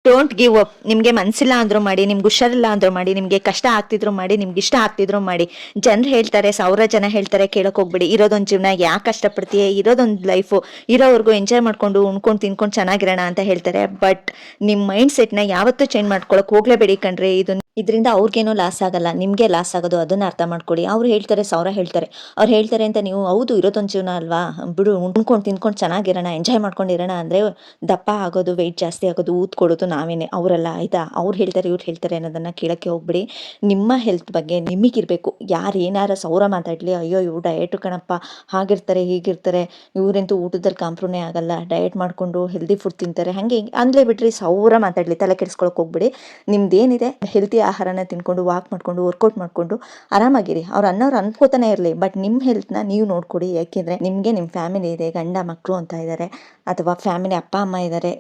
Don't give up. ನಿಮಗೆ ಮನಸ್ಸಿಲ್ಲ ಅಂದ್ರೂ ಮಾಡಿ, ನಿಮ್ಗೆ ಹುಷಾರಿಲ್ಲ ಅಂದ್ರೂ ಮಾಡಿ, ನಿಮಗೆ ಕಷ್ಟ ಆಗ್ತಿದ್ರು ಮಾಡಿ, ನಿಮ್ಗೆ ಇಷ್ಟ ಆಗ್ತಿದ್ರು ಮಾಡಿ. ಜನರು ಹೇಳ್ತಾರೆ, 1000 ಜನ ಹೇಳ್ತಾರೆ, ಕೇಳಕ್ ಹೋಗ್ಬಿಡಿ. ಇರೋದೊಂದು ಜೀವನ, ಯಾಕೆ ಕಷ್ಟಪಡ್ತೀಯ, ಇರೋದೊಂದು ಲೈಫು, ಇರೋವರೆಗೂ ಎಂಜಾಯ್ ಮಾಡ್ಕೊಂಡು ಉಣ್ಕೊಂಡು ತಿನ್ಕೊಂಡು ಚೆನ್ನಾಗಿರೋಣ ಅಂತ ಹೇಳ್ತಾರೆ. ಬಟ್ ನಿಮ್ಮ ಮೈಂಡ್ ಸೆಟ್ನ ಯಾವತ್ತೂ ಚೇಂಜ್ ಮಾಡ್ಕೊಳಕ್ ಹೋಗ್ಲೇಬೇಡಿ ಕಣ್ರಿ. ಇದರಿಂದ ಅವ್ರಿಗೇನೋ ಲಾಸ್ ಆಗಲ್ಲ, ನಿಮಗೆ ಲಾಸ್ ಆಗೋದು. ಅದನ್ನ ಅರ್ಥ ಮಾಡ್ಕೊಳ್ಳಿ. ಅವ್ರು ಹೇಳ್ತಾರೆ, 1000 ಹೇಳ್ತಾರೆ, ಅವ್ರು ಹೇಳ್ತಾರೆ ಅಂತ ನೀವು ಹೌದು ಇರೋದೊಂದು ಜೀವನ ಅಲ್ವಾ, ಬಿಡು ಉಣ್ಕೊಂಡು ತಿನ್ಕೊಂಡು ಚೆನ್ನಾಗಿರೋಣ, ಎಂಜಾಯ್ ಮಾಡ್ಕೊಂಡಿರೋಣ ಅಂದರೆ ದಪ್ಪ ಆಗೋದು, ವೆಯ್ಟ್ ಜಾಸ್ತಿ ಆಗೋದು, ಊತ್ ಕೊಡೋದು ನಾವೇನೆ, ಅವರಲ್ಲ. ಆಯ್ತಾ? ಅವ್ರು ಹೇಳ್ತಾರೆ, ಇವ್ರು ಹೇಳ್ತಾರೆ ಅನ್ನೋದನ್ನ ಕೇಳಕ್ಕೆ ಹೋಗ್ಬಿಡಿ. ನಿಮ್ಮ ಹೆಲ್ತ್ ಬಗ್ಗೆ ನಿಮಗಿರ್ಬೇಕು. ಯಾರು ಏನಾರ 1000 ಮಾತಾಡಲಿ, ಅಯ್ಯೋ ಇವ್ರು ಡಯಟು ಕಣಪ್ಪ, ಹಾಗಿರ್ತಾರೆ ಹೀಗಿರ್ತಾರೆ, ಇವರಂತೂ ಊಟದಲ್ಲಿ ಕಾಂಪ್ರಮೇ ಆಗಲ್ಲ, ಡಯಟ್ ಮಾಡಿಕೊಂಡು ಹೆಲ್ದಿ ಫುಡ್ ತಿಂತಾರೆ, ಹಾಗೆ ಅಂದ್ಲೇ ಬಿಡ್ರಿ. 1000 ಮಾತಾಡಲಿ, ತಲೆ ಕೆಡಿಸ್ಕೊಳಕ್ಕೆ ಹೋಗ್ಬಿಡಿ. ನಿಮ್ದೇನಿದೆ ಹೆಲ್ತಿ ಆಹಾರನ ತಿನ್ಕೊಂಡು, ವಾಕ್ ಮಾಡ್ಕೊಂಡು, ವರ್ಕೌಟ್ ಮಾಡ್ಕೊಂಡು ಆರಾಮಾಗಿರಿ. ಅವ್ರು ಅನ್ನೋರು ಅನ್ಕೋತಾನೆ ಇರಲಿ, ಬಟ್ ನಿಮ್ಮ ಹೆಲ್ತ್ನ ನೀವು ನೋಡ್ಕೊಡಿ. ಯಾಕೆಂದರೆ ನಿಮಗೆ ನಿಮ್ಮ ಫ್ಯಾಮಿಲಿ ಇದೆ, ಗಂಡ ಮಕ್ಕಳು ಅಂತ ಇದ್ದಾರೆ, ಅಥವಾ ಫ್ಯಾಮಿಲಿ ಅಪ್ಪ ಅಮ್ಮ ಇದ್ದಾರೆ,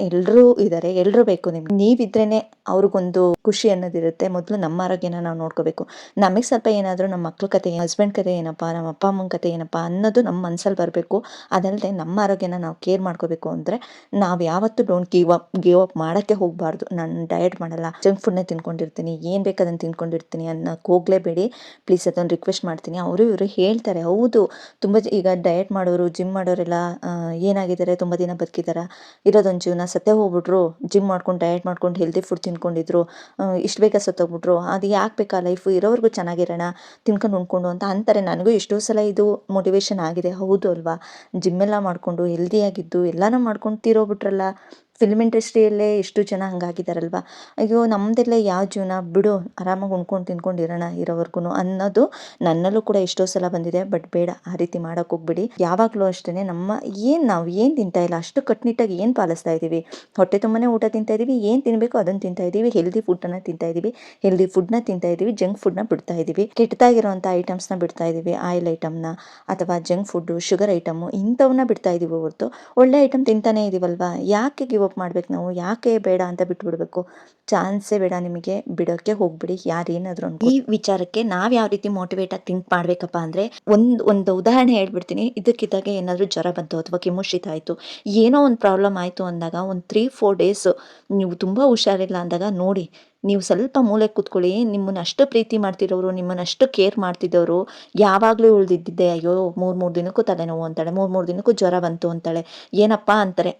ಎಲ್ಲರೂ ಬೇಕು ನಿಮ್ಗೆ. ನೀವಿದ್ರೇನೆ ಅವ್ರಿಗೊಂದು ಖುಷಿ ಅನ್ನೋದಿರುತ್ತೆ. ಮೊದಲು ನಮ್ಮ ಆರೋಗ್ಯನ ನಾವು ನೋಡ್ಕೋಬೇಕು. ನಮಗೆ ಸ್ವಲ್ಪ ಏನಾದರೂ ನಮ್ಮ ಮಕ್ಳ ಕತೆ, ಹಸ್ಬೆಂಡ್ ಕತೆ ಏನಪ್ಪ, ನಮ್ಮ ಅಪ್ಪ ಅಮ್ಮನ ಕತೆ ಏನಪ್ಪ ಅನ್ನೋದು ನಮ್ಮ ಮನಸ್ಸಲ್ಲಿ ಬರಬೇಕು. ಅದಲ್ಲದೆ ನಮ್ಮ ಆರೋಗ್ಯನ ನಾವು ಕೇರ್ ಮಾಡ್ಕೋಬೇಕು ಅಂದರೆ ನಾವು ಯಾವತ್ತೂ ಡೋಂಟ್ ಗಿವ್ ಅಪ್ ಮಾಡೋಕ್ಕೆ ಹೋಗಬಾರ್ದು. ನಾನು ಡಯಟ್ ಮಾಡಲ್ಲ, ಜಂಕ್ ಫುಡ್ನೇ ತಿನ್ಕೊಂಡಿರ್ತೀನಿ, ಏನು ಬೇಕಾದನ್ನು ತಿನ್ಕೊಂಡಿರ್ತೀನಿ ಅನ್ನೋಕ್ಕೆ ಹೋಗಲೇಬೇಡಿ ಪ್ಲೀಸ್. ಅದೊಂದು ರಿಕ್ವೆಸ್ಟ್ ಮಾಡ್ತೀನಿ. ಇವರು ಹೇಳ್ತಾರೆ, ಹೌದು ತುಂಬ ಈಗ ಡಯಟ್ ಮಾಡೋರು, ಜಿಮ್ ಮಾಡೋರೆಲ್ಲ ಏನಾಗಿದ್ದಾರೆ, ತುಂಬ ದಿನ ಬದುಕಿದಾರ, ಇರೋದೊಂದು ಜೀವನ, ಸತ್ತೇ ಹೋಗ್ಬಿಟ್ರು, ಜಿಮ್ ಮಾಡ್ಕೊಂಡು ಡಯಟ್ ಮಾಡ್ಕೊಂಡು ಹೆಲ್ದಿ ಫುಡ್ ತಿನ್ಕೊಂಡಿದ್ರು, ಇಷ್ಟು ಬೇಗ ಸತ್ತೋಗ್ಬಿಟ್ರು, ಅದು ಯಾಕೆ ಬೇಕಾ ಲೈಫು, ಇರೋವರೆಗೂ ಚೆನ್ನಾಗಿರೋಣ ತಿನ್ಕೊಂಡು ಉಣ್ಕೊಂಡು ಅಂತ ಅಂತಾರೆ. ನನಗೂ ಎಷ್ಟೋ ಸಲ ಇದು ಮೋಟಿವೇಶನ್ ಆಗಿದೆ. ಹೌದು ಅಲ್ವಾ? ಜಿಮ್ಮೆಲ್ಲ ಮಾಡಿಕೊಂಡು ಹೆಲ್ದಿಯಾಗಿದ್ದು ಎಲ್ಲನೂ ಮಾಡ್ಕೊಂಡು ತೀರೋಗ್ಬಿಟ್ರಲ್ಲ. ಫಿಲ್ಮ್ ಇಂಡಸ್ಟ್ರಿಯಲ್ಲೇ ಎಷ್ಟು ಜನ ಹಂಗಾಗಿದ್ದಾರಲ್ವ. ಅಯ್ಯೋ ನಮ್ಮದೆಲ್ಲ ಯಾವ ಜೀವನ, ಬಿಡು ಆರಾಮಾಗಿ ಉಣ್ಕೊಂಡು ತಿನ್ಕೊಂಡು ಇರೋಣ ಇರೋವರೆಗೂ ಅನ್ನೋದು ನನ್ನಲ್ಲೂ ಕೂಡ ಎಷ್ಟೋ ಸಲ ಬಂದಿದೆ. ಬಟ್ ಬೇಡ, ಆ ರೀತಿ ಮಾಡೋಕೆ ಹೋಗ್ಬಿಡಿ. ಯಾವಾಗಲೂ ಅಷ್ಟೇ ನಾವು ಏನು ತಿಂತಾ ಇಲ್ಲ, ಅಷ್ಟು ಕಟ್ಟುನಿಟ್ಟಾಗಿ ಏನು ಪಾಲಿಸ್ತಾ ಇದ್ದೀವಿ, ಹೊಟ್ಟೆ ತುಂಬನೇ ಊಟ ತಿಂತಾ ಇದ್ದೀವಿ, ಏನು ತಿನ್ನಬೇಕು ಅದನ್ನು ತಿಂತಾ ಇದ್ದೀವಿ, ಹೆಲ್ದಿ ಫುಡ್ಡನ್ನು ತಿಂತಾ ಇದ್ದೀವಿ, ಜಂಕ್ ಫುಡ್ನ ಬಿಡ್ತಾ ಇದ್ದೀವಿ, ಕೆಟ್ಟದಾಗಿರೋಂಥ ಐಟಮ್ಸ್ನ ಬಿಡ್ತಾ ಇದ್ದೀವಿ, ಆಯಿಲ್ ಐಟಮ್ನ ಅಥವಾ ಜಂಕ್ ಫುಡ್ಡು, ಶುಗರ್ ಐಟಮು ಇಂಥವನ್ನ ಬಿಡ್ತಾ ಇದ್ದೀವಿ ಹೊರತು ಒಳ್ಳೆ ಐಟಮ್ ತಿಂತಾನೇ ಇದ್ದೀವಲ್ವಾ. ಯಾಕೆ ಗಿವ್ ಅಪ್ ಮಾಡ್ಬೇಕು ನಾವು? ಯಾಕೆ ಬೇಡ ಅಂತ ಬಿಟ್ಬಿಡ್ಬೇಕು? ಚಾನ್ಸೇ ಬೇಡ ನಿಮಗೆ, ಬಿಡೋಕ್ಕೆ ಹೋಗ್ಬಿಡಿ. ಯಾರೇನಾದರೂ ಈ ವಿಚಾರಕ್ಕೆ ನಾವು ಯಾವ ರೀತಿ ಮೋಟಿವೇಟ್ ಆಗಿ ಥಿಂಕ್ ಮಾಡ್ಬೇಕಪ್ಪ ಅಂದರೆ, ಒಂದು ಉದಾಹರಣೆ ಹೇಳ್ಬಿಡ್ತೀನಿ. ಇದಕ್ಕಿದ್ದಾಗೆ ಏನಾದರೂ ಜ್ವರ ಬಂತು ಅಥವಾ ಕೆಮ್ಮು ಶೀತ ಆಯಿತು, ಏನೋ ಒಂದು ಪ್ರಾಬ್ಲಮ್ ಆಯಿತು ಅಂದಾಗ ಒಂದು 3-4 ಡೇಸ್ ನೀವು ತುಂಬ ಹುಷಾರಿಲ್ಲ ಅಂದಾಗ ನೋಡಿ, ನೀವು ಸ್ವಲ್ಪ ಮೂಲೆ ಕೂತ್ಕೊಳ್ಳಿ. ನಿಮ್ಮನ್ನ ಅಷ್ಟು ಪ್ರೀತಿ ಮಾಡ್ತಿರೋರು, ನಿಮ್ಮನ್ನ ಅಷ್ಟು ಕೇರ್ ಮಾಡ್ತಿದ್ದವರು ಯಾವಾಗಲೂ ಉಳಿದಿದ್ದೆ, ಅಯ್ಯೋ 3 ದಿನಕ್ಕೂ ತಲೆನೋವು ಅಂತಾಳೆ, 3 ದಿನಕ್ಕೂ ಜ್ವರ ಬಂತು ಅಂತಾಳೆ, ಏನಪ್ಪ ಅಂತಾರೆ.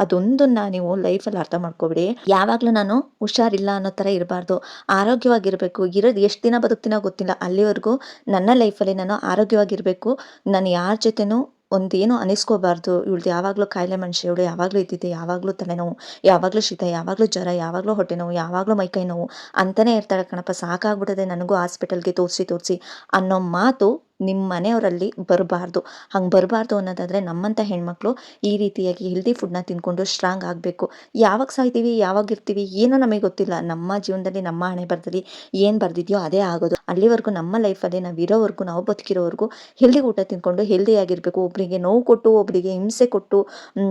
ಅದೊಂದನ್ನು ನೀವು ಲೈಫಲ್ಲಿ ಅರ್ಥ ಮಾಡ್ಕೊಬಿಡಿ. ಯಾವಾಗಲೂ ನಾನು ಹುಷಾರಿಲ್ಲ ಅನ್ನೋ ಥರ ಇರಬಾರ್ದು, ಆರೋಗ್ಯವಾಗಿರಬೇಕು. ಇರೋದು ಎಷ್ಟು ದಿನ ಬದುಕ್ತೀನೋ ಗೊತ್ತಿಲ್ಲ, ಅಲ್ಲಿವರೆಗೂ ನನ್ನ ಲೈಫಲ್ಲಿ ನಾನು ಆರೋಗ್ಯವಾಗಿರಬೇಕು. ನಾನು ಯಾರ ಜೊತೆನೂ ಒಂದೇನು ಅನಿಸ್ಕೋಬಾರ್ದು, ಇವಳ್ದು ಯಾವಾಗಲೂ ಕಾಯಿಲೆ ಮನುಷ್ಯ, ಇವಳು ಯಾವಾಗಲೂ ಇದ್ದಿದ್ದೆ, ಯಾವಾಗಲೂ ತಲೆನೋವು, ಯಾವಾಗಲೂ ಶೀತ, ಯಾವಾಗಲೂ ಜ್ವರ, ಯಾವಾಗಲೂ ಹೊಟ್ಟೆ ನೋವು, ಯಾವಾಗಲೂ ಮೈಕೈ ನೋವು ಅಂತಲೇ ಇರ್ತಾಳೆ ಕಣಪ್ಪ, ಸಾಕಾಗ್ಬಿಡದೆ ನನಗೂ ಹಾಸ್ಪಿಟಲ್ಗೆ ತೋರಿಸಿ ಅನ್ನೋ ಮಾತು ನಿಮ್ಮ ಮನೆಯವರಲ್ಲಿ ಬರಬಾರ್ದು. ಹಂಗೆ ಬರಬಾರ್ದು ಅನ್ನೋದಾದರೆ ನಮ್ಮಂಥ ಹೆಣ್ಮಕ್ಳು ಈ ರೀತಿಯಾಗಿ ಹೆಲ್ದಿ ಫುಡ್ನ ತಿನ್ಕೊಂಡು ಸ್ಟ್ರಾಂಗ್ ಆಗಬೇಕು. ಯಾವಾಗ ಸಾಯ್ತೀವಿ, ಯಾವಾಗ ಇರ್ತೀವಿ ಏನೋ ನಮಗೆ ಗೊತ್ತಿಲ್ಲ. ನಮ್ಮ ಜೀವನದಲ್ಲಿ, ನಮ್ಮ ಹಣೆ ಬರದಲ್ಲಿ ಏನು ಬರ್ದಿದೆಯೋ ಅದೇ ಆಗೋದು. ಅಲ್ಲಿವರೆಗೂ ನಮ್ಮ ಲೈಫಲ್ಲಿ ನಾವು ಇರೋವರೆಗೂ, ನಾವು ಬದುಕಿರೋವರೆಗೂ ಹೆಲ್ದಿ ಊಟ ತಿನ್ಕೊಂಡು ಹೆಲ್ದಿಯಾಗಿರಬೇಕು. ಒಬ್ಬರಿಗೆ ನೋವು ಕೊಟ್ಟು, ಒಬ್ಬರಿಗೆ ಹಿಂಸೆ ಕೊಟ್ಟು,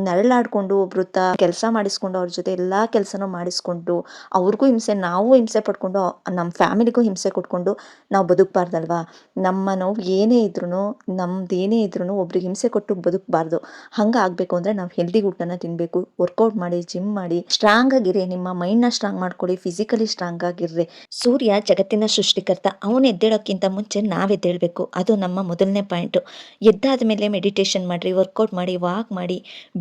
ನರಳಾಡ್ಕೊಂಡು, ಒಬ್ರು ಕೆಲಸ ಮಾಡಿಸ್ಕೊಂಡು, ಅವ್ರ ಜೊತೆ ಎಲ್ಲ ಕೆಲಸನೂ ಮಾಡಿಸ್ಕೊಂಡು, ಅವ್ರಿಗೂ ಹಿಂಸೆ, ನಾವು ಹಿಂಸೆ ಪಡ್ಕೊಂಡು, ನಮ್ಮ ಫ್ಯಾಮಿಲಿಗೂ ಹಿಂಸೆ ಕೊಟ್ಕೊಂಡು ನಾವು ಬದುಕಬಾರ್ದಲ್ವಾ. ನಮ್ಮ ನೋವು ಏನೇ ಇದ್ರೂ, ನಮ್ದೇನೇ ಇದ್ರೂ ಒಬ್ರಿಗೆ ಹಿಂಸೆ ಕೊಟ್ಟು ಬದುಕಬಾರ್ದು. ಹಂಗೆ ಆಗಬೇಕು ಅಂದರೆ ನಾವು ಹೆಲ್ದಿ ಊಟನ ತಿನ್ನಬೇಕು, ವರ್ಕೌಟ್ ಮಾಡಿ, ಜಿಮ್ ಮಾಡಿ, ಸ್ಟ್ರಾಂಗ್ ಆಗಿರಿ. ನಿಮ್ಮ ಮೈಂಡ್ನ ಸ್ಟ್ರಾಂಗ್ ಮಾಡ್ಕೊಳ್ಳಿ, ಫಿಸಿಕಲಿ ಸ್ಟ್ರಾಂಗ್ ಆಗಿರ್ರಿ. ಸೂರ್ಯ ಜಗತ್ತಿನ ಸೃಷ್ಟಿಕರ್ತ, ಅವನು ಎದ್ದೇಳೋಕ್ಕಿಂತ ಮುಂಚೆ ನಾವು ಎದ್ದೇಳಬೇಕು. ಅದು ನಮ್ಮ ಮೊದಲನೇ ಪಾಯಿಂಟು. ಎದ್ದಾದ ಮೇಲೆ ಮೆಡಿಟೇಷನ್ ಮಾಡಿರಿ, ವರ್ಕೌಟ್ ಮಾಡಿ, ವಾಕ್ ಮಾಡಿ,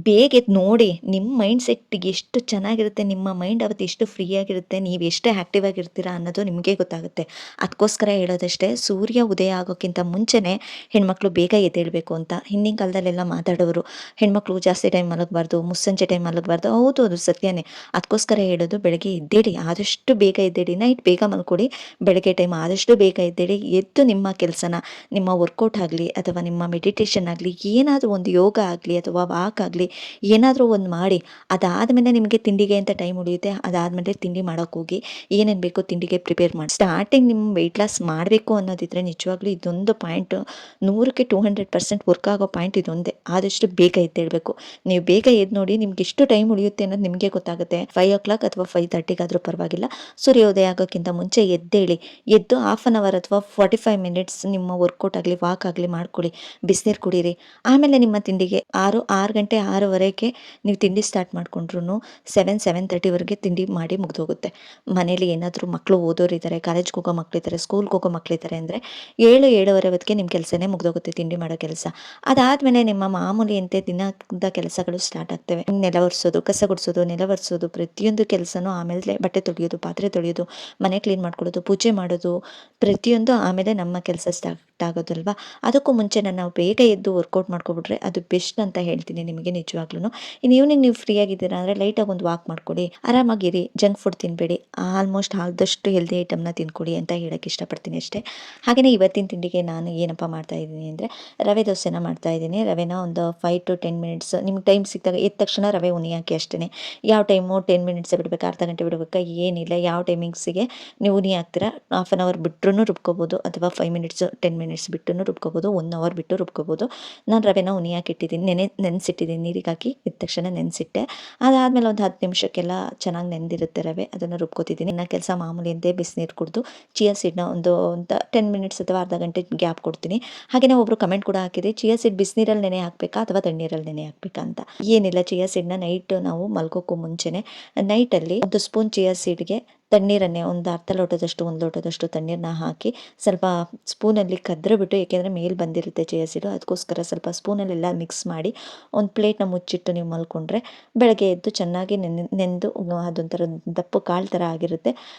ಬೇಗ ಎದ್ದು ನೋಡಿ ನಿಮ್ಮ ಮೈಂಡ್ ಸೆಟ್ಟಿಗೆ ಎಷ್ಟು ಚೆನ್ನಾಗಿರುತ್ತೆ, ನಿಮ್ಮ ಮೈಂಡ್ ಅವತ್ತು ಎಷ್ಟು ಫ್ರೀ ಆಗಿರುತ್ತೆ, ನೀವು ಎಷ್ಟು ಆ್ಯಕ್ಟಿವ್ ಆಗಿರ್ತೀರಾ ಅನ್ನೋದು ನಿಮಗೆ ಗೊತ್ತಾಗುತ್ತೆ. ಅದಕ್ಕೋಸ್ಕರ ಹೇಳೋದಷ್ಟೇ, ಸೂರ್ಯ ಉದಯ ಆಗೋಕ್ಕಿಂತ ಮುಂಚೆನೇ ಹೆಣ್ಮಕ್ಳು ಬೇಗ ಎದ್ದೇಳಬೇಕು ಅಂತ. ಹಿಂದಿನ ಕಾಲದಲ್ಲೆಲ್ಲ ಮಾತಾಡೋರು, ಹೆಣ್ಮಕ್ಳು ಜಾಸ್ತಿ ಟೈಮ್ ಮಲಗಬಾರ್ದು, ಮುಸ್ಸಂಜೆ ಟೈಮ್ ಮಲಗಬಾರ್ದು. ಹೌದು, ಅದು ಸತ್ಯನೇ. ಅದಕ್ಕೋಸ್ಕರ ಹೇಳೋದು, ಬೆಳಗ್ಗೆ ಎದ್ದೇಳಿ, ಆದಷ್ಟು ಬೇಗ ಎದ್ದೇಳಿ. ನೈಟ್ ಬೇಗ ಮಲ್ಕೊಳ್ಳಿ, ಬೆಳಗ್ಗೆ ಟೈಮ್ ಆದಷ್ಟು ಬೇಗ ಎದ್ದೇಳಿ. ಎದ್ದು ನಿಮ್ಮ ಕೆಲಸನ, ನಿಮ್ಮ ವರ್ಕೌಟ್ ಆಗಲಿ ಅಥವಾ ನಿಮ್ಮ ಮೆಡಿಟೇಷನ್ ಆಗಲಿ, ಏನಾದರೂ ಒಂದು ಯೋಗ ಆಗಲಿ ಅಥವಾ ವಾಕ್ ಆಗಲಿ, ಏನಾದರೂ ಒಂದು ಮಾಡಿ. ಅದಾದಮೇಲೆ ನಿಮಗೆ ತಿಂಡಿಗೆ ಅಂತ ಟೈಮ್ ಉಳಿಯುತ್ತೆ. ಅದಾದಮೇಲೆ ತಿಂಡಿ ಮಾಡೋಕ್ಕೆ ಹೋಗಿ, ಏನೇನು ಬೇಕೋ ತಿಂಡಿಗೆ ಪ್ರಿಪೇರ್ ಮಾಡಿ. ಸ್ಟಾರ್ಟಿಂಗ್ ನಿಮ್ಮ ವೆಯ್ಟ್ ಲಾಸ್ ಮಾಡಬೇಕು ಅನ್ನೋದಿದ್ರೆ ನಿಜವಾಗ್ಲೂ ಇದೊಂದು ಪಾಯಿಂಟ್ ಪಾಯಿಂಟು 100ಕ್ಕೆ 200% ವರ್ಕ್ ಆಗೋ ಪಾಯಿಂಟ್ ಇದೊಂದೇ. ಆದಷ್ಟು ಬೇಗ ಎದ್ದೇಳಬೇಕು. ನೀವು ಬೇಗ ಎದ್ದು ನೋಡಿ, ನಿಮ್ಗೆ ಎಷ್ಟು ಟೈಮ್ ಉಳಿಯುತ್ತೆ ಅನ್ನೋದು ನಿಮಗೆ ಗೊತ್ತಾಗುತ್ತೆ. 5 o'clock ಅಥವಾ 5:30 ಪರವಾಗಿಲ್ಲ, ಸೂರ್ಯೋದಯ ಆಗೋಕ್ಕಿಂತ ಮುಂಚೆ ಎದ್ದೇಳಿ. ಎದ್ದು ಹಾಫ್ ಆನ್ ಅವರ್ ಅಥವಾ 45 ಮಿನಿಟ್ಸ್ ನಿಮ್ಮ ವರ್ಕೌಟ್ ಆಗಲಿ ವಾಕ್ ಆಗಲಿ ಮಾಡ್ಕೊಳ್ಳಿ. ಬಿಸಿನೀರು ಕುಡೀರಿ. ಆಮೇಲೆ ನಿಮ್ಮ ತಿಂಡಿಗೆ 6 ಗಂಟೆ 6:15ಕ್ಕೆ ನೀವು ತಿಂಡಿ ಸ್ಟಾರ್ಟ್ ಮಾಡ್ಕೊಂಡ್ರು 7:30ವರೆಗೆ ತಿಂಡಿ ಮಾಡಿ ಮುಗಿದೋಗುತ್ತೆ. ಮನೇಲಿ ಏನಾದರೂ ಮಕ್ಕಳು ಓದೋರಿದ್ದಾರೆ, ಕಾಲೇಜ್ಗೆ ಹೋಗೋ ಮಕ್ಕಳಿದ್ದಾರೆ, ಸ್ಕೂಲ್ಗೆ ಹೋಗೋ ಮಕ್ಕಳಿದ್ದಾರೆ ಅಂದರೆ 7-7:30 ಹೊತ್ತಿಗೆ ನಿಮ್ಮ ಕೆಲಸನೇ ಮುಗಿದೋಗುತ್ತೆ, ತಿಂಡಿ ಮಾಡೋ ಕೆಲಸ. ಅದಾದಮೇಲೆ ನಿಮ್ಮ ಮಾಮೂಲಿಯಂತೆ ದಿನದ ಕೆಲಸಗಳು ಸ್ಟಾರ್ಟ್ ಆಗ್ತವೆ. ನೆಲ ಒರೆಸೋದು, ಕಸ ಗುಡಿಸೋದು, ನೆಲ ಒರೆಸೋದು, ಪ್ರತಿಯೊಂದು ಕೆಲಸನೂ. ಆಮೇಲೆ ಬಟ್ಟೆ ತೊಳೆಯೋದು, ಪಾತ್ರೆ ತೊಳೆಯೋದು, ಮನೆ ಕ್ಲೀನ್ ಮಾಡ್ಕೊಳ್ಳೋದು, ಪೂಜೆ ಮಾಡೋದು, ಪ್ರತಿಯೊಂದು ಆಮೇಲೆ ನಮ್ಮ ಕೆಲಸ ಸ್ಟಾರ್ಟ್ ಆಗೋದಲ್ವಾ. ಅದಕ್ಕೂ ಮುಂಚೆ ನಾವು ಬೇಗ ಎದ್ದು ವರ್ಕೌಟ್ ಮಾಡ್ಕೊಬಿಟ್ರೆ ಅದು ಬೆಸ್ಟ್ ಅಂತ ಹೇಳ್ತೀನಿ ನಿಮಗೆ ನಿಜವಾಗ್ಲೂ. ಇನ್ನು ಈವ್ನಿಂಗ್ ನೀವು ಫ್ರೀ ಆಗಿದ್ದೀರಾ ಅಂದರೆ ಲೈಟಾಗಿ ಒಂದು ವಾಕ್ ಮಾಡ್ಕೊಳ್ಳಿ, ಆರಾಮಾಗಿರಿ. ಜಂಕ್ ಫುಡ್ ತಿನ್ನಬೇಡಿ, ಆಲ್ಮೋಸ್ಟ್ ಆದಷ್ಟು ಹೆಲ್ದಿ ಐಟಮ್ನ ತಿನ್ಕೊಳ್ಳಿ ಅಂತ ಹೇಳೋಕ್ಕೆ ಇಷ್ಟಪಡ್ತೀನಿ ಅಷ್ಟೇ. ಹಾಗೆಯೇ ಇವತ್ತಿನ ತಿಂಡಿಗೆ ನಾನು ಏನಪ್ಪ ಮಾಡ್ತಾ ಇದ್ದೀನಿ ಅಂದರೆ ರವೆ ದೋಸೆನ ಮಾಡ್ತಾ ಇದ್ದೀನಿ. ರವೆನ ಒಂದು 5 to 10 ಮಿನಿಟ್ಸ್ ನಿಮ್ಗೆ ಟೈಮ್ ಸಿಕ್ಕಿದಾಗ ಎದ್ದ ತಕ್ಷಣ ರವೆ ಉನಿ ಹಾಕಿ ಅಷ್ಟೇ. ಯಾವ ಟೈಮು 10 ಮಿನಿಟ್ಸ್ ಬಿಡಬೇಕಾ, ಅರ್ಧ ಗಂಟೆ ಬಿಡಬೇಕಾ, ಏನಿಲ್ಲ. ಯಾವ ಟೈಮಿಂಗ್ಸಿಗೆ ನೀವು ಉನಿ ಹಾಕ್ತೀರಾ ಹಾಫ್ ಆನ್ ಅವರ್ ಬಿಟ್ಟರೂ ರುಬ್ಕೋಬೋದು, ಅಥವಾ 5 ಮಿನಿಟ್ಸ್ 10 ಮಿನಿಟ್ಸ್ ಬಿಟ್ಟು ರುಬ್ಕೋಬೋದು, 1 ಅವರ್ ಬಿಟ್ಟು ರುಬ್ಕೋಬೋದು. ನಾನು ರವೆನ ಉನಿ ಹಾಕಿಟ್ಟಿದ್ದೀನಿ, ನೆನೆಸಿಟ್ಟಿದ್ದೀನಿ. ನೀರಿಗೆ ಹಾಕಿ ಇದ್ದ ತಕ್ಷಣ ನೆನೆಸಿಟ್ಟೆ. ಅದಾದಮೇಲೆ ಒಂದು 10 ನಿಮಿಷಕ್ಕೆಲ್ಲ ಚೆನ್ನಾಗಿ ನೆಂದಿರುತ್ತೆ ರವೆ, ಅದನ್ನು ರುಬ್ಕೋತಿದ್ದೀನಿ. ಇನ್ನು ಕೆಲಸ ಮಾಮೂಲಿ ಅಂತೆ ಬಿಸಿನೀರು ಕುಡಿದು ಚಿಯಾ ಸೀಡ್ನ ಒಂದು 10 ಮಿನಿಟ್ಸ್ ಅಥವಾ ಅರ್ಧ ಗಂಟೆ ಗ್ಯಾಪ್ ಕೊಡ್ತೀನಿ. ಹಾಗೆಯೇ ಒಬ್ಬರು ಕಮೆಂಟ್ ಕೂಡ ಹಾಕಿದೆ, ಚಿಯಾ ಸೀಡ್ ಬಿಸಿನೀರಲ್ಲಿ ನೆನೆ ಹಾಕಬೇಕಾ ಅಥವಾ ತಣ್ಣೀರಲ್ಲಿ ನೆನೆ ಹಾಕಬೇಕಾ ಅಂತ. ಏನಿಲ್ಲ, ಚಿಯಾ ಸೀಡ್ನ ನೈಟ್ ನಾವು ಮಲ್ಗೋಕ್ಕೂ ಮುಂಚೆನೆ ನೈಟಲ್ಲಿ 1 ಸ್ಪೂನ್ ಚಿಯಾ ಸೀಡ್ಗೆ ತಣ್ಣೀರನ್ನೇ ಒಂದು ಅರ್ಧ ಲೋಟದಷ್ಟು 1 ಲೋಟದಷ್ಟು ತಣ್ಣೀರನ್ನ ಹಾಕಿ ಸ್ವಲ್ಪ ಸ್ಪೂನಲ್ಲಿ ಕದ್ರಬಿಟ್ಟು, ಏಕೆಂದರೆ ಮೇಲೆ ಬಂದಿರುತ್ತೆ ಚಿಯಾ ಸೀಡು, ಅದಕ್ಕೋಸ್ಕರ ಸ್ವಲ್ಪ ಸ್ಪೂನಲ್ಲೆಲ್ಲ ಮಿಕ್ಸ್ ಮಾಡಿ ಒಂದು ಪ್ಲೇಟ್ನ ಮುಚ್ಚಿಟ್ಟು ನೀವು ಮಲ್ಕೊಂಡ್ರೆ ಬೆಳಗ್ಗೆ ಎದ್ದು ಚೆನ್ನಾಗಿ ನೆಂದು ಅದೊಂಥರ ದಪ್ಪ ಕಾಳು ಥರ ಆಗಿರುತ್ತೆ.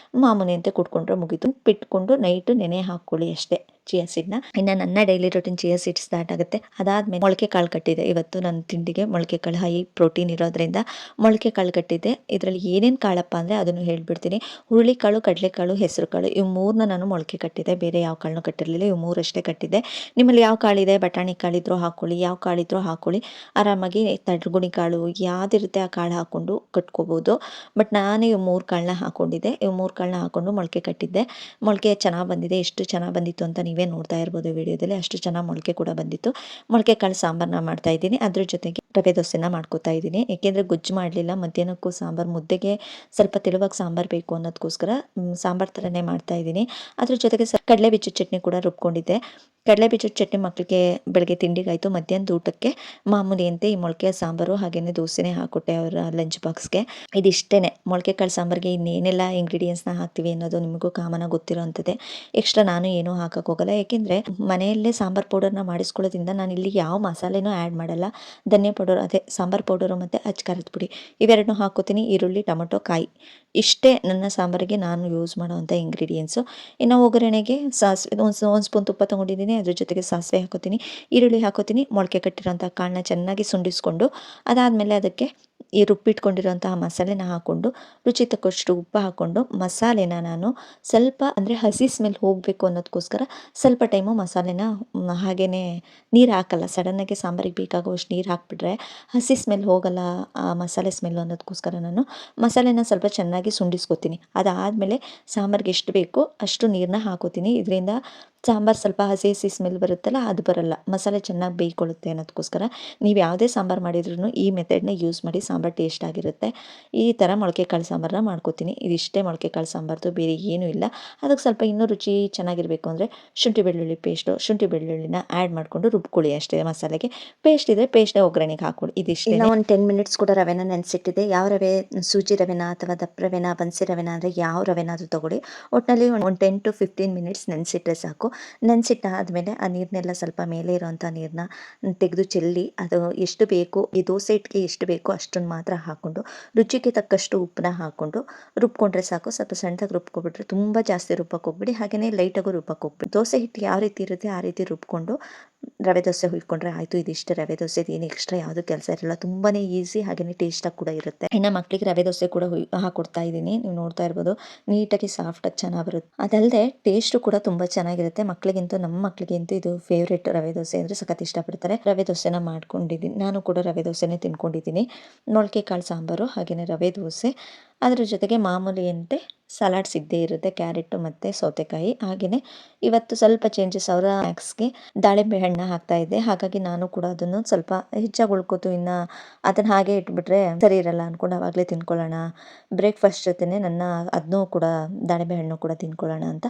ಮಾಮೂಲಿ ಅಂತ ಕುಟ್ಕೊಂಡ್ರೆ ಮುಗೀತು. ಬಿಟ್ಕೊಂಡು ನೈಟು ನೆನೆ ಹಾಕ್ಕೊಳ್ಳಿ ಅಷ್ಟೇ ಚಿಯಾ ಸೀಡ್ನ. ಇನ್ನು ನನ್ನ daily routine chia seed start ಆಗುತ್ತೆ. ಅದಾದಮೇಲೆ ಮೊಳಕೆ ಕಾಳು ಕಟ್ಟಿದೆ. ಇವತ್ತು ನನ್ನ ತಿಂಡಿಗೆ ಮೊಳಕೆ ಕಾಳು ಹೈ ಪ್ರೋಟೀನ್ ಇರೋದ್ರಿಂದ ಮೊಳಕೆ ಕಾಳು ಕಟ್ಟಿದ್ದೆ. ಇದರಲ್ಲಿ ಏನೇನು ಕಾಳಪ್ಪ ಅಂದರೆ ಅದನ್ನು ಹೇಳ್ಬಿಡ್ತೀನಿ. ಹುರುಳಿಕಾಳು, ಕಡಲೆಕಾಳು, ಹೆಸರು ಕಾಳು, ಇವು 3ನ ನಾನು ಮೊಳಕೆ ಕಟ್ಟಿದ್ದೆ. ಬೇರೆ ಯಾವ ಕಾಳನ್ನೂ ಕಟ್ಟಿರಲಿಲ್ಲ, ಇವು 3 ಅಷ್ಟೇ ಕಟ್ಟಿದ್ದೆ. ನಿಮ್ಮಲ್ಲಿ ಯಾವ ಕಾಳಿದೆ, ಬಟಾಣಿ ಕಾಳಿದ್ರೂ ಹಾಕ್ಕೊಳ್ಳಿ, ಯಾವ ಕಾಳಿದ್ರೂ ಹಾಕ್ಕೊಳ್ಳಿ. ಆರಾಮಾಗಿ ತಡ್ಗುಣಿ ಕಾಳು ಯಾವುದಿರುತ್ತೆ ಆ ಕಾಳು ಹಾಕ್ಕೊಂಡು ಕಟ್ಕೋಬೋದು. ಬಟ್ ನಾನು ಇವು 3 ಕಾಳನ್ನ ಹಾಕ್ಕೊಂಡಿದ್ದೆ. ಇವು 3 ಕಾಳನ್ನ ಹಾಕ್ಕೊಂಡು ಮೊಳಕೆ ಕಟ್ಟಿದ್ದೆ. ಮೊಳಕೆ ಚೆನ್ನಾಗಿ ಬಂದಿದೆ. ಎಷ್ಟು ಚೆನ್ನಾಗಿ ಬಂದಿತ್ತು ಅಂತ ನೀವೇ ನೋಡ್ತಾ ಇರ್ಬೋದು ವಿಡಿಯೋದಲ್ಲಿ. ಅಷ್ಟು ಚೆನ್ನಾಗಿ ಮೊಳಕೆ ಕೂಡ ಬಂದಿತ್ತು. ಮೊಳಕೆ ಕಾಳು ಸಾಂಬಾರನ್ನ ಮಾಡ್ತಾ ಇದ್ದೀನಿ. ಅದ್ರ ಜೊತೆಗೆ ರವೆ ದೋಸೆನ ಮಾಡ್ಕೋತಾ ಇದ್ದೀನಿ. ಏಕೆಂದರೆ ಗೊಜ್ಜು ಮಾಡಲಿಲ್ಲ. ಮಧ್ಯಾಹ್ನಕ್ಕೂ ಸಾಂಬಾರು, ಮುದ್ದೆಗೆ ಸ್ವಲ್ಪ ತೆಳುವಾಗಿ ಸಾಂಬಾರು ಬೇಕು ಅನ್ನೋದಕ್ಕೋಸ್ಕರ ಸಾಂಬಾರು ಥರನೇ ಮಾಡ್ತಾ ಇದ್ದೀನಿ. ಅದ್ರ ಜೊತೆಗೆ ಕಡಲೆ ಬೀಜದ ಚಟ್ನಿ ಕೂಡ ರುಬ್ಕೊಂಡಿದ್ದೆ. ಕಡಲೆ ಬೀಜದ ಚಟ್ನಿ ಮಕ್ಕಳಿಗೆ ಬೆಳಗ್ಗೆ ತಿಂಡಿಗಾಯಿತು. ಮಧ್ಯಾಹ್ನದ ಊಟಕ್ಕೆ ಮಾಮೂಲಿಯಂತೆ ಈ ಮೊಳಕೆ ಸಾಂಬಾರು ಹಾಗೆಯೇ ದೋಸೆನೇ ಹಾಕ್ಕೊಟ್ಟೆ ಅವರ ಲಂಚ್ ಬಾಕ್ಸ್ಗೆ. ಇದಿಷ್ಟೇ ಮೊಳಕೆ ಕಾಳು ಸಾಂಬಾರಿಗೆ ಇನ್ನೇನೆಲ್ಲ ಇಂಗ್ರೀಡಿಯೆಂಟ್ಸ್ನ ಹಾಕ್ತೀವಿ ಅನ್ನೋದು ನಿಮಗೂ ಕಾಮನಾಗಿ ಗೊತ್ತಿರೋ ಅಂಥದ್ದೇ. ಎಕ್ಸ್ಟ್ರಾ ನಾನು ಏನೂ ಹಾಕೋಕ್ಕೆ ಹೋಗಲ್ಲ, ಏಕೆಂದರೆ ಮನೆಯಲ್ಲೇ ಸಾಂಬಾರು ಪೌಡರ್ನ ಮಾಡಿಸ್ಕೊಳ್ಳೋದ್ರಿಂದ ನಾನು ಇಲ್ಲಿ ಯಾವ ಮಸಾಲೆನೂ ಆ್ಯಡ್ ಮಾಡಲ್ಲ. ಧನಿಯಾ ಪೌಡರ್, ಅದೇ ಸಾಂಬಾರು ಪೌಡರು ಮತ್ತು ಅಚ್ಚ ಖಾರದ ಪುಡಿ ಇವೆರಡನ್ನೂ ಹಾಕ್ಕೋತೀನಿ. ಈರುಳ್ಳಿ, ಟೊಮೊಟೊ, ಕಾಯಿ, ಇಷ್ಟೇ ನನ್ನ ಸಾಂಬಾರಿಗೆ ನಾನು ಯೂಸ್ ಮಾಡೋವಂಥ ಇಂಗ್ರೀಡಿಯೆಂಟ್ಸು. ಇನ್ನು ಒಗ್ಗರಣೆಗೆ ಸಾಸಿವೆ ಒಂದು ಸ್ಪೂನ್ ತುಪ್ಪ ತೊಗೊಂಡಿದ್ದೀನಿ. ಅದ್ರ ಜೊತೆಗೆ ಸಾಸಿವೆ ಹಾಕೋತೀನಿ, ಈರುಳ್ಳಿ ಹಾಕೋತೀನಿ, ಮೊಳಕೆ ಕಟ್ಟಿರೋಂಥ ಕಾಳನ್ನ ಚೆನ್ನಾಗಿ ಸುಂಡಿಸ್ಕೊಂಡು ಅದಾದಮೇಲೆ ಅದಕ್ಕೆ ಈ ರುಬ್ಬಿಟ್ಕೊಂಡಿರೋಂತಹ ಮಸಾಲೆನ ಹಾಕ್ಕೊಂಡು ರುಚಿ ತಕ್ಕಷ್ಟು ಉಪ್ಪು ಹಾಕ್ಕೊಂಡು ಮಸಾಲೆನ ನಾನು ಸ್ವಲ್ಪ ಅಂದರೆ ಹಸಿ ಸ್ಮೆಲ್ ಹೋಗಬೇಕು ಅನ್ನೋದಕ್ಕೋಸ್ಕರ ಸ್ವಲ್ಪ ಟೈಮು ಮಸಾಲೆನ ಹಾಗೆಯೇ ನೀರು ಹಾಕಲ್ಲ. ಸಡನ್ನಾಗಿ ಸಾಂಬಾರಿಗೆ ಬೇಕಾಗುವಷ್ಟು ನೀರು ಹಾಕಿಬಿಟ್ರೆ ಹಸಿ ಸ್ಮೆಲ್ ಹೋಗಲ್ಲ, ಆ ಮಸಾಲೆ ಸ್ಮೆಲ್ಲು ಅನ್ನೋದಕ್ಕೋಸ್ಕರ ನಾನು ಮಸಾಲೆನ ಸ್ವಲ್ಪ ಚೆನ್ನಾಗಿ ಸುಂಡಿಸ್ಕೊತೀನಿ. ಅದಾದಮೇಲೆ ಸಾಂಬಾರಿಗೆ ಎಷ್ಟು ಬೇಕೋ ಅಷ್ಟು ನೀರನ್ನ ಹಾಕೋತೀನಿ. ಇದರಿಂದ ಸಾಂಬಾರು ಸ್ವಲ್ಪ ಹಸಿ ಹಸಿ ಸ್ಮೆಲ್ ಬರುತ್ತಲ್ಲ, ಅದು ಬರಲ್ಲ. ಮಸಾಲೆ ಚೆನ್ನಾಗಿ ಬೇಯ್ಕೊಳ್ಳುತ್ತೆ ಅನ್ನೋದಕ್ಕೋಸ್ಕರ ನೀವು ಯಾವುದೇ ಸಾಂಬಾರು ಮಾಡಿದ್ರೂ ಈ ಮೆಥಡ್ನ ಯೂಸ್ ಮಾಡಿ, ಸಾಂಬಾರು ಟೇಸ್ಟ್ ಆಗಿರುತ್ತೆ. ಈ ಥರ ಮೊಳಕೆ ಕಾಳು ಸಾಂಬಾರನ್ನ ಮಾಡ್ಕೋತೀನಿ. ಇದಿಷ್ಟೇ ಮೊಳಕೆ ಕಾಳು ಸಾಂಬಾರ್ದು, ಬೇರೆ ಏನೂ ಇಲ್ಲ. ಅದಕ್ಕೆ ಸ್ವಲ್ಪ ಇನ್ನೂ ರುಚಿ ಚೆನ್ನಾಗಿರಬೇಕು ಅಂದರೆ ಶುಂಠಿ ಬೆಳ್ಳುಳ್ಳಿ ಪೇಸ್ಟು, ಶುಂಠಿ ಬೆಳ್ಳುಳ್ಳಿನ ಆ್ಯಡ್ ಮಾಡಿಕೊಂಡು ರುಬ್ಕೊಳ್ಳಿ ಅಷ್ಟೇ. ಮಸಾಲೆಗೆ ಪೇಸ್ಟ್ ಇದ್ದರೆ ಪೇಸ್ಟ್ನೇ ಒಗ್ಗರಣೆಗೆ ಹಾಕ್ಕೊಳ್ಳಿ. ಇದಿಷ್ಟೇ. ಇನ್ನು ಒಂದು 10 ಮಿನಿಟ್ಸ್ ಕೂಡ ರವೆನ ನೆನೆಸಿಟ್ಟಿದ್ದೆ. ಯಾವ ರವೆ, ಸೂಜಿ ರವೆನ ಅಥವಾ ದಪ್ಪ ರವೆನ, ಬನ್ಸಿ ರವೆನ ಅಂದರೆ ಯಾವ ರವೆನಾದರೂ ತೊಗೊಳ್ಳಿ. ಒಟ್ಟಿನಲ್ಲಿ ಒಂದು 10 to 15 ಮಿನಿಟ್ಸ್ ನೆನೆಸಿಟ್ರೆ ಸಾಕು. ನೆನೆಸಿಟ್ಟಾದಮೇಲೆ ಆ ನೀರನ್ನೆಲ್ಲ ಸ್ವಲ್ಪ ಮೇಲೆ ಇರೋವಂಥ ನೀರನ್ನ ತೆಗೆದು ಚೆಲ್ಲಿ, ಅದು ಎಷ್ಟು ಬೇಕು, ಈ ದೋಸೆ ಹಿಟ್ಟಿಗೆ ಎಷ್ಟು ಬೇಕೋ ಅಷ್ಟನ್ನು ಮಾತ್ರ ಹಾಕ್ಕೊಂಡು ರುಚಿಗೆ ತಕ್ಕಷ್ಟು ಉಪ್ಪನ್ನ ಹಾಕ್ಕೊಂಡು ರುಬ್ಕೊಂಡ್ರೆ ಸಾಕು. ಸ್ವಲ್ಪ ಸಣ್ಣದಾಗಿ ರುಬ್ಕೊಬಿಟ್ರೆ, ತುಂಬ ಜಾಸ್ತಿ ರುಬ್ಬಕ್ಕೆ ಹೋಗ್ಬಿಡಿ, ಹಾಗೆಯೇ ಲೈಟಾಗೂ ರುಬ್ಬಕ್ಕೆ ಹೋಗ್ಬಿಡಿ. ದೋಸೆ ಹಿಟ್ಟು ಯಾವ ರೀತಿ ಇರುತ್ತೆ ಆ ರೀತಿ ರುಬ್ಕೊಂಡು ರವೆ ದೋಸೆ ಹುಯ್ಕೊಂಡ್ರೆ ಆಯಿತು. ಇದಿಷ್ಟು ರವೆ ದೋಸೆದು ಏನು ಎಕ್ಸ್ಟ್ರಾ ಯಾವುದೂ ಕೆಲಸ ಇರಲ್ಲ. ತುಂಬಾ ಈಸಿ, ಹಾಗೆಯೇ ಟೇಸ್ಟಾಗಿ ಕೂಡ ಇರುತ್ತೆ. ಇನ್ನು ಮಕ್ಕಳಿಗೆ ರವೆ ದೋಸೆ ಕೂಡ ಹಾಕ್ಕೊಡ್ತಾ ಇದ್ದೀನಿ. ನೀವು ನೋಡ್ತಾ ಇರ್ಬೋದು, ನೀಟಾಗಿ ಸಾಫ್ಟಾಗಿ ಚೆನ್ನಾಗಿ ಬರುತ್ತೆ. ಅದಲ್ಲದೆ ಟೇಸ್ಟು ಕೂಡ ತುಂಬ ಚೆನ್ನಾಗಿರುತ್ತೆ. ಮಕ್ಕಳಿಗಂತೂ, ನಮ್ಮ ಮಕ್ಕಳಿಗಂತೂ ಇದು ಫೇವ್ರೇಟ್. ರವೆ ದೋಸೆ ಅಂದರೆ ಸಖತ್ ಇಷ್ಟಪಡ್ತಾರೆ. ರವೆ ದೋಸೆನ ಮಾಡ್ಕೊಂಡಿದ್ದೀನಿ. ನಾನು ಕೂಡ ರವೆ ದೋಸೆನೇ ತಿನ್ಕೊಂಡಿದ್ದೀನಿ. ಮೊಳಕೆ ಕಾಳು ಸಾಂಬಾರು ಹಾಗೆಯೇ ರವೆ ದೋಸೆ, ಅದರ ಜೊತೆಗೆ ಮಾಮೂಲಿಯಂತೆ ಸಲಾಡ್ಸ್ ಇದ್ದೇ ಇರುತ್ತೆ, ಕ್ಯಾರೆಟು ಮತ್ತು ಸೌತೆಕಾಯಿ. ಹಾಗೆಯೇ ಇವತ್ತು ಸ್ವಲ್ಪ ಚೇಂಜಸ್ ಅವರ ಸ್ನ್ಯಾಕ್ಸ್ಗೆ ದಾಳಿಂಬೆ ಹಣ್ಣು ಹಾಕ್ತಾ ಇದ್ದೆ. ಹಾಗಾಗಿ ನಾನು ಕೂಡ ಅದನ್ನು ಸ್ವಲ್ಪ ಹೆಚ್ಚಾಗಿ ಉಳ್ಕೋತು, ಇನ್ನು ಅದನ್ನು ಹಾಗೆ ಇಟ್ಬಿಟ್ರೆ ಸರಿ ಇರಲ್ಲ ಅಂದ್ಕೊಂಡು ಅವಾಗಲೇ ತಿನ್ಕೊಳ್ಳೋಣ, ಬ್ರೇಕ್ಫಾಸ್ಟ್ ಜೊತೆನೇ ಅದನ್ನೂ ಕೂಡ ದಾಳಿಂಬೆ ಹಣ್ಣು ಕೂಡ ತಿನ್ಕೊಳ್ಳೋಣ ಅಂತ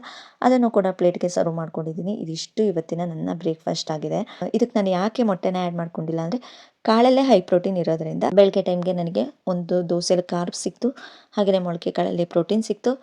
ಅದನ್ನು ಕೂಡ ಪ್ಲೇಟ್ಗೆ ಸರ್ವ್ ಮಾಡ್ಕೊಂಡಿದ್ದೀನಿ. ಇದಿಷ್ಟು ಇವತ್ತಿನ ನನ್ನ ಬ್ರೇಕ್ಫಾಸ್ಟ್ ಆಗಿದೆ. ಇದಕ್ಕೆ ನಾನು ಯಾಕೆ ಮೊಟ್ಟೆನ ಆ್ಯಡ್ ಮಾಡ್ಕೊಂಡಿಲ್ಲ ಅಂದರೆ ಕಾಳಲ್ಲೇ ಹೈ ಪ್ರೋಟೀನ್ ಇರೋದ್ರಿಂದ ಬೆಳಗ್ಗೆ ಟೈಮ್ಗೆ ನನಗೆ ಒಂದು ದೋಸೆಲಿ ಕಾರ್ಬ್ ಸಿಕ್ತು, ಹಾಗೆಯೇ ಮೊಳಕೆ ಕಾಳಲ್ಲಿ ಪ್ರೋಟೀನ್ ಸಿಕ್ತು,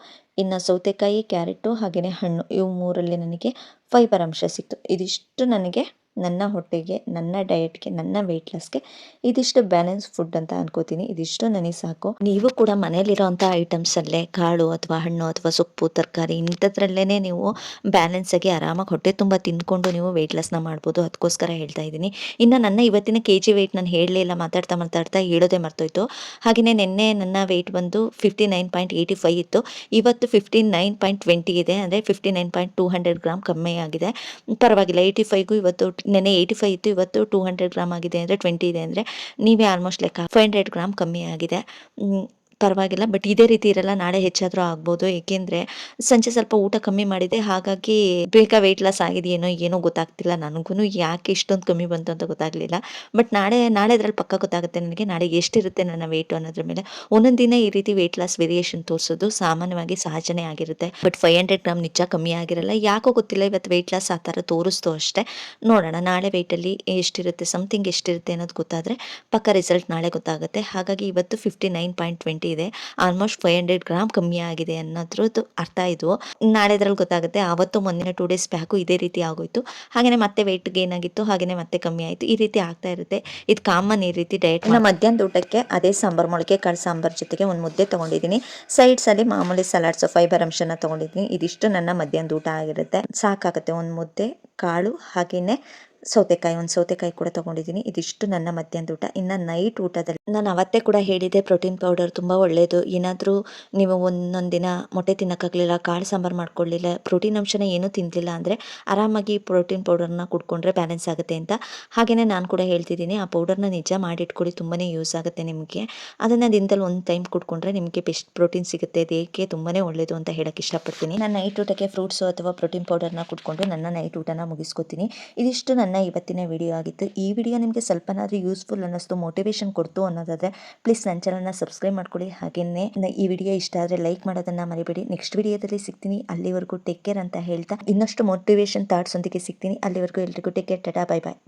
ಇನ್ನು ಸೌತೆಕಾಯಿ, ಕ್ಯಾರೆಟು ಹಾಗೆಯೇ ಹಣ್ಣು ಇವು ಮೂರಲ್ಲಿ ನನಗೆ ಫೈಬರ್ ಅಂಶ ಸಿಕ್ತು. ಇದಿಷ್ಟು ನನಗೆ ನನ್ನ ಹೊಟ್ಟೆಗೆ, ನನ್ನ ಡಯಟ್ಗೆ, ನನ್ನ ವೆಯ್ಟ್ ಲಾಸ್ಗೆ ಇದಿಷ್ಟು ಬ್ಯಾಲೆನ್ಸ್ ಫುಡ್ ಅಂತ ಅನ್ಕೋತೀನಿ. ಇದಿಷ್ಟು ನನಗೆ ಸಾಕು. ನೀವು ಕೂಡ ಮನೇಲಿರೋಂಥ ಐಟಮ್ಸಲ್ಲೇ ಕಾಳು ಅಥವಾ ಹಣ್ಣು ಅಥವಾ ಸೊಪ್ಪು ತರಕಾರಿ ಇಂಥದ್ರಲ್ಲೇ ನೀವು ಬ್ಯಾಲೆನ್ಸಾಗಿ ಆರಾಮಾಗಿ ಹೊಟ್ಟೆ ತುಂಬ ತಿಂದ್ಕೊಂಡು ನೀವು ವೆಯ್ಟ್ ಲಾಸ್ನ ಮಾಡ್ಬೋದು. ಅದಕ್ಕೋಸ್ಕರ ಹೇಳ್ತಾ ಇದ್ದೀನಿ. ಇನ್ನು ನನ್ನ ಇವತ್ತಿನ KG ವೆಯ್ಟ್ ನಾನು ಹೇಳಲಿಲ್ಲ, ಮಾತಾಡ್ತಾ ಹೇಳೋದೇ ಮರ್ತೋಯ್ತು. ಹಾಗೆಯೇ ನಿನ್ನೆ ನನ್ನ ವೆಯ್ಟ್ ಬಂದು 59.85 ಇತ್ತು, ಇವತ್ತು 59.20 ಇದೆ, ಅಂದರೆ 59.200 ಗ್ರಾಮ್ ಕಮ್ಮಿ ಆಗಿದೆ. ಪರವಾಗಿಲ್ಲ. 85ಗೂ ಇವತ್ತು ನೆನ್ನೆ 85 ಇತ್ತು, ಇವತ್ತು 200 ಗ್ರಾಮ್ ಆಗಿದೆ, ಅಂದರೆ 20 ಇದೆ, ಅಂದರೆ ನೀವೇ ಆಲ್ಮೋಸ್ಟ್ ಲೆಕ್ಕ 500 ಗ್ರಾಮ್ ಕಮ್ಮಿ ಆಗಿದೆ. ಪರವಾಗಿಲ್ಲ. ಬಟ್ ಇದೇ ರೀತಿ ಇರಲ್ಲ, ನಾಳೆ ಹೆಚ್ಚಾದರೂ ಆಗ್ಬೋದು. ಏಕೆಂದರೆ ಸಂಜೆ ಸ್ವಲ್ಪ ಊಟ ಕಮ್ಮಿ ಮಾಡಿದೆ, ಹಾಗಾಗಿ ಬೇಗ ವೆಯ್ಟ್ ಲಾಸ್ ಆಗಿದೆಯೇನೋ ಏನೋ ಗೊತ್ತಾಗ್ತಿಲ್ಲ ನನಗೂ, ಯಾಕೆ ಇಷ್ಟೊಂದು ಕಮ್ಮಿ ಬಂತು ಅಂತ ಗೊತ್ತಾಗಲಿಲ್ಲ. ಬಟ್ ನಾಳೆ ಅದ್ರಲ್ಲಿ ಪಕ್ಕ ಗೊತ್ತಾಗುತ್ತೆ ನನಗೆ, ನಾಳೆ ಎಷ್ಟಿರುತ್ತೆ ನನ್ನ ವೆಯ್ಟು ಅನ್ನೋದ್ರ ಮೇಲೆ. ಒಂದೊಂದು ದಿನ ಈ ರೀತಿ ವೆಯ್ಟ್ ಲಾಸ್ ವೇರಿಯೇಷನ್ ತೋರಿಸೋದು ಸಾಮಾನ್ಯವಾಗಿ ಸಹಜನೇ ಆಗಿರುತ್ತೆ. ಬಟ್ 500 ಗ್ರಾಮ್ ನಿಜ ಕಮ್ಮಿ ಆಗಿರಲ್ಲ, ಯಾಕೋ ಗೊತ್ತಿಲ್ಲ. ಇವತ್ತು ವೆಯ್ಟ್ ಲಾಸ್ ಆ ಥರ ತೋರಿಸ್ತು ಅಷ್ಟೇ. ನೋಡೋಣ ನಾಳೆ ವೆಯ್ಟಲ್ಲಿ ಎಷ್ಟಿರುತ್ತೆ, ಸಮಥಿಂಗ್ ಎಷ್ಟಿರುತ್ತೆ ಅನ್ನೋದು ಗೊತ್ತಾದರೆ ಪಕ್ಕ ರಿಸಲ್ಟ್ ನಾಳೆ ಗೊತ್ತಾಗುತ್ತೆ. ಹಾಗಾಗಿ ಇವತ್ತು 59.20 ಇದೆ, ಆಲ್ಮೋಸ್ಟ್ 500 ಗ್ರಾಮ್ ಕಮ್ಮಿ ಆಗಿದೆ ಅನ್ನೋದ್ರದ್ದು ಅರ್ಥ ಇದು. ನಾಳೆದ್ರಲ್ಲಿ ಗೊತ್ತಾಗುತ್ತೆ. ಆವತ್ತು ಮೊನ್ನೆ 2 ಡೇಸ್ ಬ್ಯಾಕು ಇದೇ ರೀತಿ ಆಗೋಯ್ತು. ಹಾಗೆಯೇ ಮತ್ತೆ ವೆಯ್ಟ್ ಗೇನ್ ಆಗಿತ್ತು, ಹಾಗೆಯೇ ಮತ್ತೆ ಕಮ್ಮಿ ಆಯಿತು. ಈ ರೀತಿ ಆಗ್ತಾ ಇರುತ್ತೆ, ಇದು ಕಾಮನ್ ಈ ರೀತಿ ಡಯಟ್. ಮಧ್ಯಾಹ್ನದ ಊಟಕ್ಕೆ ಅದೇ ಸಾಂಬಾರು, ಮೊಳಕೆ ಕಾಳು ಸಾಂಬಾರು ಜೊತೆಗೆ ಒಂದು ಮುದ್ದೆ ತೊಗೊಂಡಿದ್ದೀನಿ. ಸೈಡ್ಸಲ್ಲಿ ಮಾಮೂಲಿ ಸಲಾಡ್ಸ್ ಫೈಬರ್ ಅಂಶನ ತೊಗೊಂಡಿದ್ದೀನಿ. ಇದಿಷ್ಟು ನನ್ನ ಮಧ್ಯಾಹ್ನದ ಊಟ ಆಗಿರುತ್ತೆ. ಸಾಕಾಗುತ್ತೆ. ಒಂದು ಮುದ್ದೆ, ಕಾಳು, ಹಾಗೆಯೇ ಒಂದು ಸೌತೆಕಾಯಿ ಕೂಡ ತೊಗೊಂಡಿದ್ದೀನಿ. ಇದಿಷ್ಟು ನನ್ನ ಮಧ್ಯಾಹ್ನದ ಊಟ. ಇನ್ನು ನೈಟ್ ಊಟದಲ್ಲಿ ನಾನು ಅವತ್ತೇ ಕೂಡ ಹೇಳಿದ್ದೆ, ಪ್ರೋಟೀನ್ ಪೌಡರ್ ತುಂಬ ಒಳ್ಳೆಯದು. ಏನಾದರೂ ನೀವು ಒಂದೊಂದು ದಿನ ಮೊಟ್ಟೆ ತಿನ್ನೋಕ್ಕಾಗಲಿಲ್ಲ, ಕಾಳು ಸಾಂಬಾರು ಮಾಡ್ಕೊಳ್ಳಿಲ್ಲ, ಪ್ರೋಟೀನ್ ಅಂಶನ ಏನೂ ತಿಂತಿಲ್ಲ ಅಂದರೆ ಆರಾಮಾಗಿ ಪ್ರೋಟೀನ್ ಪೌಡರ್ನ ಕುಡ್ಕೊಂಡ್ರೆ ಬ್ಯಾಲೆನ್ಸ್ ಆಗುತ್ತೆ ಅಂತ. ಹಾಗೆಯೇ ನಾನು ಕೂಡ ಹೇಳ್ತಿದ್ದೀನಿ, ಆ ಪೌಡರ್ನ ನಿಜ ಮಾಡಿಟ್ಕೊಳ್ಳಿ, ತುಂಬಾ ಯೂಸ್ ಆಗುತ್ತೆ ನಿಮಗೆ. ಅದನ್ನು ದಿನದಲ್ಲಿ ಒಂದು ಟೈಮ್ ಕುಡ್ಕೊಂಡ್ರೆ ನಿಮಗೆ ಬೆಸ್ಟ್ ಪ್ರೋಟೀನ್ ಸಿಗುತ್ತೆ, ದೇಹಕ್ಕೆ ತುಂಬಾ ಒಳ್ಳೆಯದು ಅಂತ ಹೇಳೋಕ್ಕೆ ಇಷ್ಟಪಡ್ತೀನಿ. ನಾನು ನೈಟ್ ಊಟಕ್ಕೆ ಫ್ರೂಟ್ಸು ಅಥವಾ ಪ್ರೋಟೀನ್ ಪೌಡರ್ನ ಕುಡ್ಕೊಂಡು ನನ್ನ ನೈಟ್ ಊಟನ ಮುಗಿಸ್ಕೊತೀನಿ. ಇದಿಷ್ಟು ನನ್ನ ಇವತ್ತಿನ ವಿಡಿಯೋ ಆಗಿತ್ತು. ಈ ವಿಡಿಯೋ ನಿಮಗೆ ಸ್ವಲ್ಪನಾದರೂ ಯೂಸ್ಫುಲ್ ಅನ್ನಿಸ್ತು, ಮೋಟಿವೇಶನ್ ಕೊಡ್ತು ಅನ್ನೋದಾದರೆ ಪ್ಲೀಸ್ ನನ್ನ ಚಾನಲ್ನ ಸಬ್ಸ್ಕ್ರೈಬ್ ಮಾಡ್ಕೊಳ್ಳಿ. ಹಾಗೆಯೇ ಈ ವಿಡಿಯೋ ಇಷ್ಟ ಆದರೆ ಲೈಕ್ ಮಾಡೋದನ್ನು ಮರಿಬೇಡಿ. ನೆಕ್ಸ್ಟ್ ವಿಡಿಯೋದಲ್ಲಿ ಸಿಗ್ತೀನಿ. ಅಲ್ಲಿವರೆಗೂ ಟೇಕ್ ಕೇರ್ ಅಂತ ಹೇಳ್ತಾ ಇನ್ನಷ್ಟು ಮೋಟಿವೇಶನ್ ಥಾಟ್ಸ್ ಒಂದಿಗೆ ಸಿಗ್ತೀನಿ. ಅಲ್ಲಿವರೆಗೂ ಎಲ್ರಿಗೂ ಟೇಕ್ ಕೇರ್. ಟಾಟಾ, ಬೈ ಬಾಯ್.